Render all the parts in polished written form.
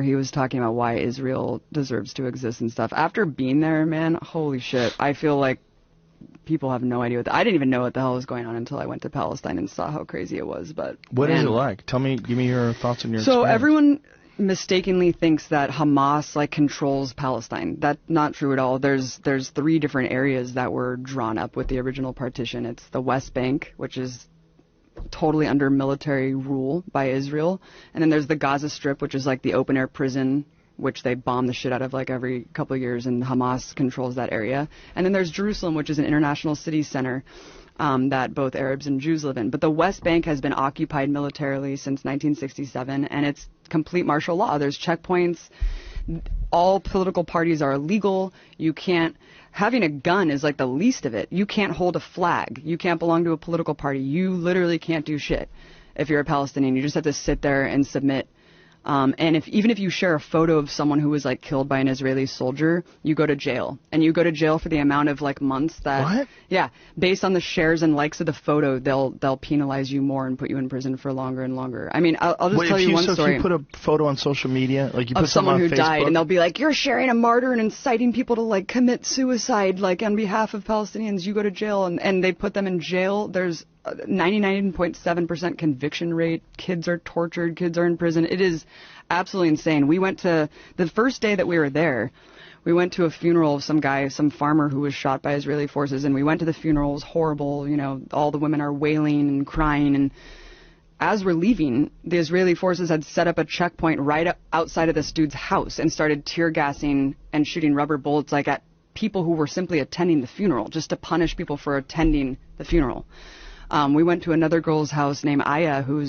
where he was talking about why Israel deserves to exist and stuff. After being there, man, holy shit, I feel like people have no idea I didn't even know what the hell was going on until I went to Palestine and saw how crazy it was. But what is it like? Give me your thoughts on your So experience. Everyone mistakenly thinks that Hamas like controls Palestine. That's not true at all. There's 3 different areas that were drawn up with the original partition. It's the West Bank, which is totally under military rule by Israel, and then there's the Gaza Strip, which is like the open air prison, which they bomb the shit out of like every couple of years, and Hamas controls that area. And then there's Jerusalem, which is an international city center that both Arabs and Jews live in. But the West Bank has been occupied militarily since 1967, and it's complete martial law. There's checkpoints. All political parties are illegal. You can't... Having a gun is like the least of it. You can't hold a flag. You can't belong to a political party. You literally can't do shit if you're a Palestinian. You just have to sit there and submit. And even if you share a photo of someone who was like killed by an Israeli soldier, you go to jail. And you go to jail for the amount of like months that... What? Yeah. Based on the shares and likes of the photo, they'll penalize you more and put you in prison for longer and longer. I mean, I'll just tell you one story. If you put a photo on social media, like you put of someone on who Facebook, died, and they'll be like, you're sharing a martyr and inciting people to like commit suicide, like on behalf of Palestinians, you go to jail, and they put them in jail. There's 99.7% conviction rate. Kids are tortured. Kids are in prison. It is absolutely insane. We went to, the first day that we were there, we went to a funeral of some guy, some farmer who was shot by Israeli forces, and we went to the funeral. It was horrible. You know, all the women are wailing and crying, and as we're leaving, the Israeli forces had set up a checkpoint right outside of this dude's house and started tear gassing and shooting rubber bullets like at people who were simply attending the funeral, just to punish people for attending the funeral. We went to another girl's house named Aya, who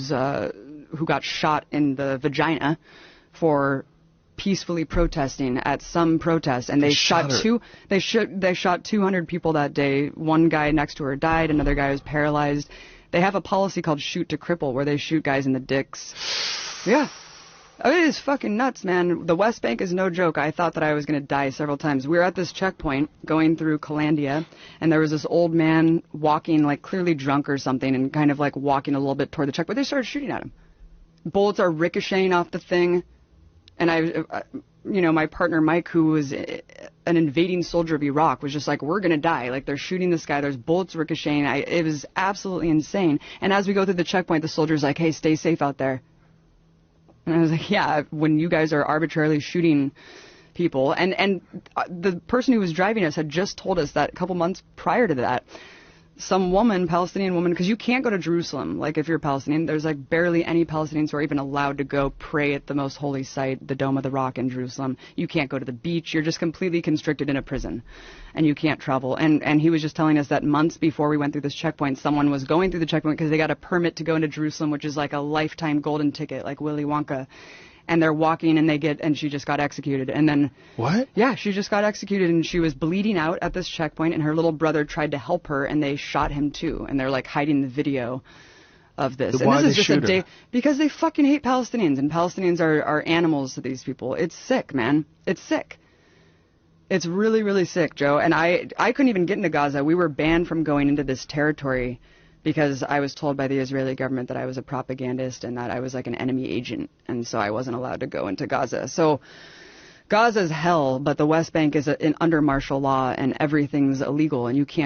got shot in the vagina for peacefully protesting at some protest, and they shot 200 people that day. One guy next to her died, another guy was paralyzed. They have a policy called shoot to cripple, where they shoot guys in the dicks. Yeah. It is fucking nuts, man. The West Bank is no joke. I thought that I was going to die several times. We were at this checkpoint going through Calandia, and there was this old man walking, like clearly drunk or something, and kind of like walking a little bit toward the checkpoint. They started shooting at him. Bullets are ricocheting off the thing. And my partner Mike, who was an invading soldier of Iraq, was just like, we're going to die. Like, they're shooting this guy. There's bullets ricocheting. It was absolutely insane. And as we go through the checkpoint, the soldier's like, hey, stay safe out there. And I was like, yeah, when you guys are arbitrarily shooting people. And the person who was driving us had just told us that a couple months prior to that, some woman, Palestinian woman, because you can't go to Jerusalem. Like, if you're Palestinian, there's like barely any Palestinians who are even allowed to go pray at the most holy site, the Dome of the Rock in Jerusalem. You can't go to the beach. You're just completely constricted in a prison, and you can't travel. And he was just telling us that months before we went through this checkpoint, someone was going through the checkpoint because they got a permit to go into Jerusalem, which is like a lifetime golden ticket, like Willy Wonka. And they're walking, and she just got executed. And then... What? Yeah, she just got executed, and she was bleeding out at this checkpoint, and her little brother tried to help her, and they shot him too. And they're like hiding the video of this. Why and this did is they just a shoot day her? because they fucking hate Palestinians, and Palestinians are animals to these people. It's sick, man. It's sick. It's really, really sick, Joe. And I couldn't even get into Gaza. We were banned from going into this territory because I was told by the Israeli government that I was a propagandist and that I was like an enemy agent, and so I wasn't allowed to go into Gaza. So Gaza's hell, but the West Bank is under martial law, and everything's illegal, and you can't